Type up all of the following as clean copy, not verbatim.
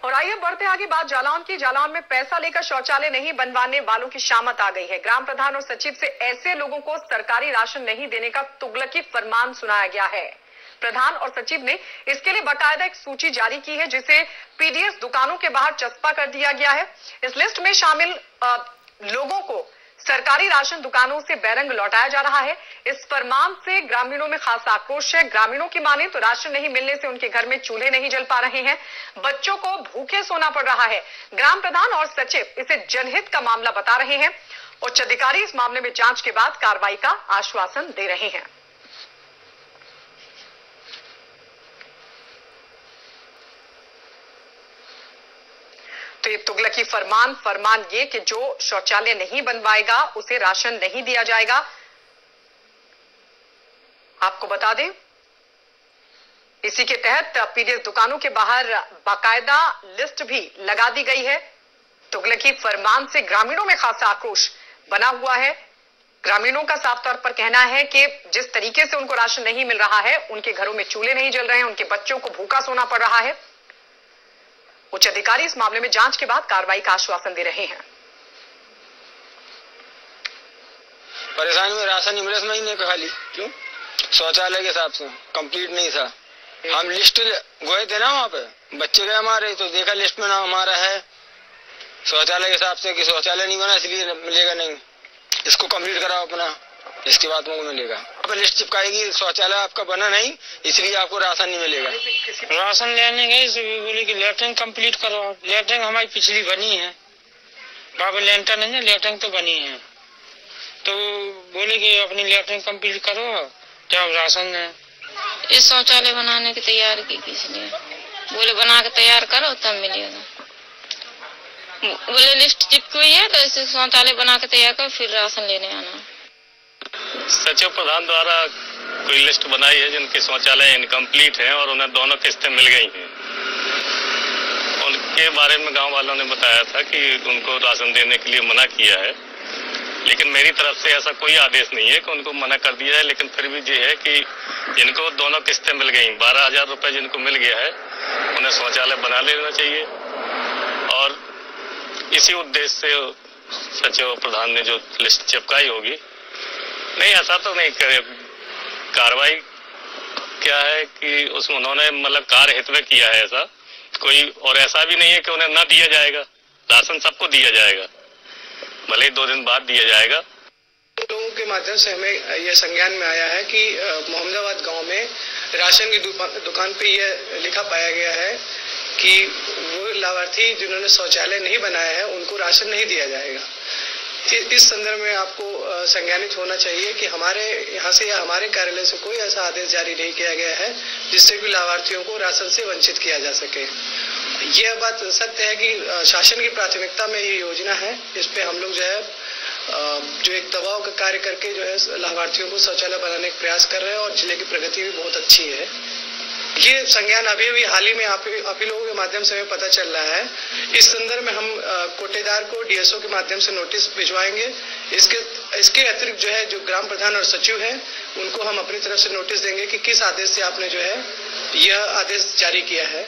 और आइए बढ़ते आगे बात जालौन की। जालौन में पैसा लेकर शौचालय नहीं बनवाने वालों की शामत आ गई है। ग्राम प्रधान और सचिव से ऐसे लोगों को सरकारी राशन नहीं देने का तुगलकी फरमान सुनाया गया है। प्रधान और सचिव ने इसके लिए बाकायदा एक सूची जारी की है, जिसे पीडीएस दुकानों के बाहर चस्पा कर दिया गया है। इस लिस्ट में शामिल लोगों को सरकारी राशन दुकानों से बैरंग लौटाया जा रहा है। इस फरमान से ग्रामीणों में खासा आक्रोश है। ग्रामीणों की माने तो राशन नहीं मिलने से उनके घर में चूल्हे नहीं जल पा रहे हैं, बच्चों को भूखे सोना पड़ रहा है। ग्राम प्रधान और सचिव इसे जनहित का मामला बता रहे हैं। उच्च अधिकारी इस मामले में जांच के बाद कार्रवाई का आश्वासन दे रहे हैं। तो ये तुगलकी फरमान ये कि जो शौचालय नहीं बनवाएगा उसे राशन नहीं दिया जाएगा। आपको बता दें, इसी के तहत पीडीएस दुकानों के बाहर बाकायदा लिस्ट भी लगा दी गई है। तुगलकी फरमान से ग्रामीणों में खासा आक्रोश बना हुआ है। ग्रामीणों का साफ तौर पर कहना है कि जिस तरीके से उनको राशन नहीं मिल रहा है, उनके घरों में चूल्हे नहीं जल रहे हैं, उनके बच्चों को भूखा सोना पड़ रहा है। उच्च अधिकारी इस मामले में जांच के बाद कार्रवाई का आश्वासन दे रहे हैं। परेशानी में राशन नहीं मिला इस महीने का, खाली क्यों शौचालय के हिसाब से कंप्लीट नहीं था। हम लिस्ट गए थे ना वहाँ पे, बच्चे गए हमारे, तो देखा लिस्ट में नाम हमारा है शौचालय के हिसाब से कि शौचालय नहीं बना इसलिए मिलेगा नहीं, इसको कंप्लीट कराओ अपना, इसके बाद तुमको मिलेगा। अब लिस्ट चिपकाएगी शौचालय आपका बना नहीं इसलिए आपको राशन नहीं मिलेगा। राशन लेने गए बोले कि लेटरिंग कंप्लीट करो। लेटरिंग हमारी पिछली बनी है, बाबा लेंटर नहीं है, लेटरिंग तो बनी है, तो बोले कि अपनी लेटरिंग कंप्लीट करो जब राशन है। इस शौचालय बनाने की तैयारी की किसने, बोले बना के तैयार करो तब मिलेगा। बोले लिस्ट चिपकी हुई है तो इसे शौचालय बना के तैयार करो फिर राशन लेने आना। सचिव प्रधान द्वारा कोई लिस्ट बनाई है जिनके शौचालय इनकम्प्लीट हैं और उन्हें दोनों किस्तें मिल गई हैं। उनके बारे में गांव वालों ने बताया था कि उनको राशन देने के लिए मना किया है, लेकिन मेरी तरफ से ऐसा कोई आदेश नहीं है कि उनको मना कर दिया है। लेकिन फिर भी ये है कि जिनको दोनों किस्तें मिल गई, 12,000 रुपये जिनको मिल गया है, उन्हें शौचालय बना लेना चाहिए। और इसी उद्देश्य से सचिव प्रधान ने जो लिस्ट चिपकाई होगी, नहीं ऐसा तो नहीं करे। कार्रवाई क्या है कि उसमें उन्होंने मतलब कार्य हित में किया है ऐसा कोई, और ऐसा भी नहीं है कि उन्हें ना दिया जाएगा। राशन सबको दिया जाएगा, भले ही 2 दिन बाद दिया जाएगा। लोगों के माध्यम से हमें यह संज्ञान में आया है कि मोहम्मदाबाद गांव में राशन की दुकान पे यह लिखा पाया गया है कि वो लाभार्थी जिन्होंने शौचालय नहीं बनाया है उनको राशन नहीं दिया जाएगा। इस संदर्भ में आपको संज्ञानित होना चाहिए कि हमारे यहाँ से या हमारे कार्यालय से कोई ऐसा आदेश जारी नहीं किया गया है जिससे कि लाभार्थियों को राशन से वंचित किया जा सके। यह बात सत्य है कि शासन की प्राथमिकता में ये योजना है। इस पे हम लोग जो एक दबाव का कार्य करके जो है लाभार्थियों को शौचालय बनाने का प्रयास कर रहे हैं और जिले की प्रगति भी बहुत अच्छी है। ये संज्ञान अभी हाल ही में आप ही लोगों के माध्यम से हमें पता चल रहा है। इस संदर्भ में हम कोटेदार को डीएसओ के माध्यम से नोटिस भिजवाएंगे। इसके अतिरिक्त जो है जो ग्राम प्रधान और सचिव हैं उनको हम अपनी तरफ से नोटिस देंगे कि किस आदेश से आपने जो है यह आदेश जारी किया है।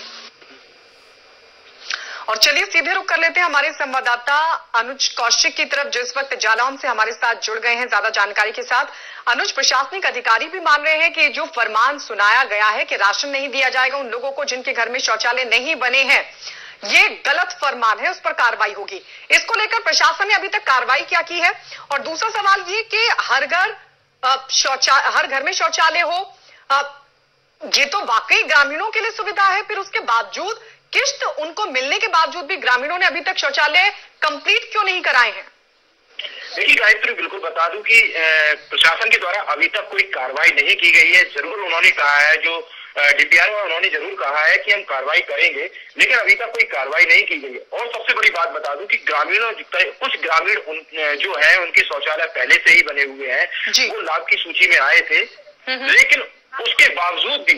और चलिए सीधे रुक कर लेते हैं हमारे संवाददाता अनुज कौशिक की तरफ, जो इस वक्त जालौन से हमारे साथ जुड़ गए हैं ज्यादा जानकारी के साथ। अनुज, प्रशासनिक अधिकारी भी मान रहे हैं कि जो फरमान सुनाया गया है कि राशन नहीं दिया जाएगा उन लोगों को जिनके घर में शौचालय नहीं बने हैं, ये गलत फरमान है, उस पर कार्रवाई होगी। इसको लेकर प्रशासन ने अभी तक कार्रवाई क्या की है? और दूसरा सवाल ये कि हर घर में शौचालय हो, ये तो वाकई ग्रामीणों के लिए सुविधा है, फिर उसके बावजूद किस्त उनको मिलने के बावजूद भी ग्रामीणों ने अभी तक शौचालय कंप्लीट क्यों नहीं कराए हैं? देखिए गायत्री, बिल्कुल बता दूं कि प्रशासन के द्वारा अभी तक कोई कार्रवाई नहीं की गई है। जरूर उन्होंने कहा है, जो डीपीआरओ उन्होंने जरूर कहा है कि हम कार्रवाई करेंगे, लेकिन अभी तक कोई कार्रवाई नहीं की गई है। और सबसे बड़ी बात बता दूं कि कुछ ग्रामीण जो है उनके शौचालय पहले से ही बने हुए हैं, वो लाभ की सूची में आए थे, लेकिन उसके बावजूद भी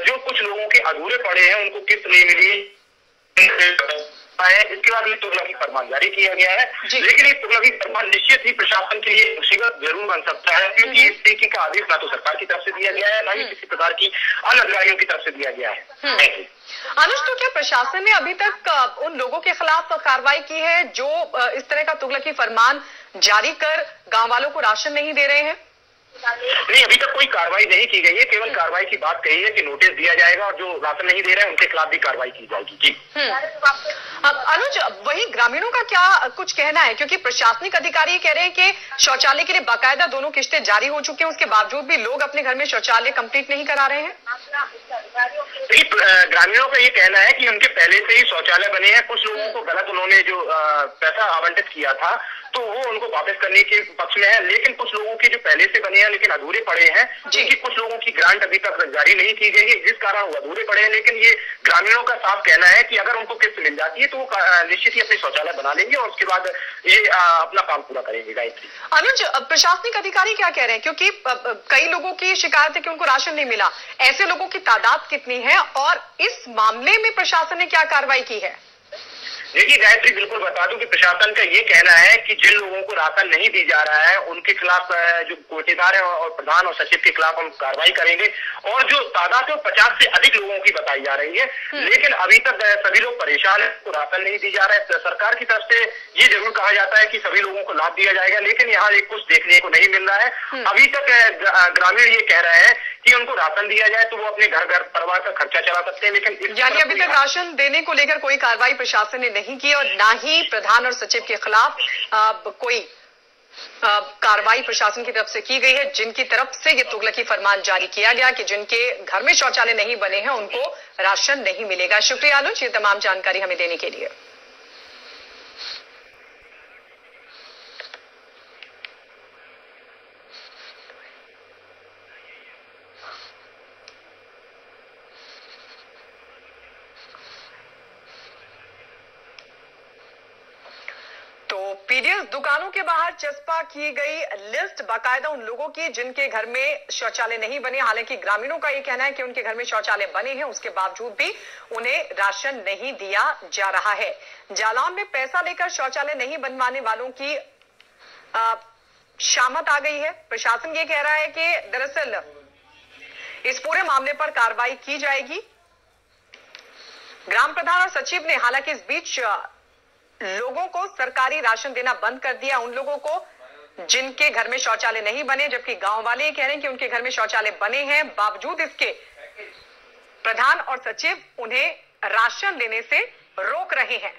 जो कुछ लोगों के अधूरे पड़े हैं उनको किस्त नहीं मिली है। इसके बाद ये तुगलकी फरमान जारी किया गया है, लेकिन ये तुगलकी फरमान निश्चित ही प्रशासन के लिए मुसीबत जरूर बन सकता है, क्योंकि इस तरीके का आदेश ना तो सरकार की तरफ से दिया गया है, ना ही किसी प्रकार की अन्य अधिकारियों की तरफ से दिया गया है। अनुज, तो क्या प्रशासन ने अभी तक उन लोगों के खिलाफ कार्रवाई की है जो इस तरह का तुगलकी फरमान जारी कर गांव वालों को राशन नहीं दे रहे हैं? नहीं, अभी तक कोई कार्रवाई नहीं की गई है। केवल कार्रवाई की बात कही है कि नोटिस दिया जाएगा और जो राशन नहीं दे रहे हैं उनके खिलाफ भी कार्रवाई की जाएगी। जी अनुज, वही ग्रामीणों का क्या कुछ कहना है, क्योंकि प्रशासनिक अधिकारी कह रहे हैं कि शौचालय के लिए बाकायदा दोनों किस्तें जारी हो चुकी हैं, उसके बावजूद भी लोग अपने घर में शौचालय कंप्लीट नहीं करा रहे हैं। ग्रामीणों का ये कहना है कि उनके पहले से ही शौचालय बने हैं। कुछ लोगों को गलत उन्होंने जो पैसा आवंटित किया था तो वो उनको वापस करने के पक्ष में है, लेकिन कुछ लोगों के जो पहले से बने हैं लेकिन अधूरे पड़े हैं, क्योंकि कुछ लोगों की ग्रांट अभी तक जारी नहीं की गई है, जिस कारण वो अधूरे पड़े हैं। लेकिन ये ग्रामीणों का साफ कहना है कि अगर उनको किस्त मिल जाती है तो वो निश्चित ही अपने शौचालय बना लेंगे और उसके बाद ये अपना काम पूरा करेंगे। गायत्री, अनुज, प्रशासनिक अधिकारी क्या कह रहे हैं, क्योंकि कई लोगों की शिकायत है कि उनको राशन नहीं मिला, ऐसे लोगों की तादाद कितनी है और इस मामले में प्रशासन ने क्या कार्रवाई की है? देखिए गायत्री, बिल्कुल बता दूं कि प्रशासन का ये कहना है कि जिन लोगों को राशन नहीं दी जा रहा है उनके खिलाफ जो कोटेदार है और प्रधान और सचिव के खिलाफ हम कार्रवाई करेंगे और जो तादाद है 50 से अधिक लोगों की बताई जा रही है। लेकिन अभी तक सभी लोग परेशान है, तो राशन नहीं दी जा रहा है। सरकार की तरफ से ये जरूर कहा जाता है कि सभी लोगों को लाभ दिया जाएगा, लेकिन यहाँ एक कुछ देखने को नहीं मिल रहा है। अभी तक ग्रामीण ये कह रहे हैं कि उनको राशन दिया जाए तो वो अपने घर परिवार का खर्चा चला सकते हैं, लेकिन यानी अभी तक राशन देने को लेकर कोई कार्रवाई प्रशासन ने नहीं की और ना ही प्रधान और सचिव के खिलाफ कोई कार्रवाई प्रशासन की तरफ से की गई है, जिनकी तरफ से ये तुगलकी फरमान जारी किया गया कि जिनके घर में शौचालय नहीं बने हैं उनको राशन नहीं मिलेगा। शुक्रिया अनुज, ये तमाम जानकारी हमें देने के लिए। पीडीएस दुकानों के बाहर चस्पा की गई लिस्ट बाकायदा उन लोगों की जिनके घर में शौचालय नहीं बने। हालांकि ग्रामीणों का यह कहना है कि उनके घर में शौचालय बने हैं, उसके बावजूद भी उन्हें राशन नहीं दिया जा रहा है। जालौन में पैसा लेकर शौचालय नहीं बनवाने वालों की शामत आ गई है। प्रशासन ये कह रहा है कि दरअसल इस पूरे मामले पर कार्रवाई की जाएगी। ग्राम प्रधान और सचिव ने हालांकि इस बीच लोगों को सरकारी राशन देना बंद कर दिया, उन लोगों को जिनके घर में शौचालय नहीं बने, जबकि गांव वाले कह रहे हैं कि उनके घर में शौचालय बने हैं, बावजूद इसके प्रधान और सचिव उन्हें राशन देने से रोक रहे हैं।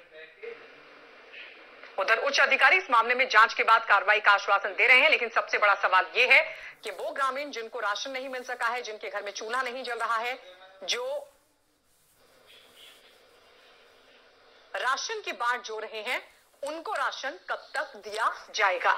उधर उच्च अधिकारी इस मामले में जांच के बाद कार्रवाई का आश्वासन दे रहे हैं, लेकिन सबसे बड़ा सवाल यह है कि वो ग्रामीण जिनको राशन नहीं मिल सका है, जिनके घर में चूल्हा नहीं जल रहा है, जो राशन की बांट जो रहे हैं, उनको राशन कब तक दिया जाएगा?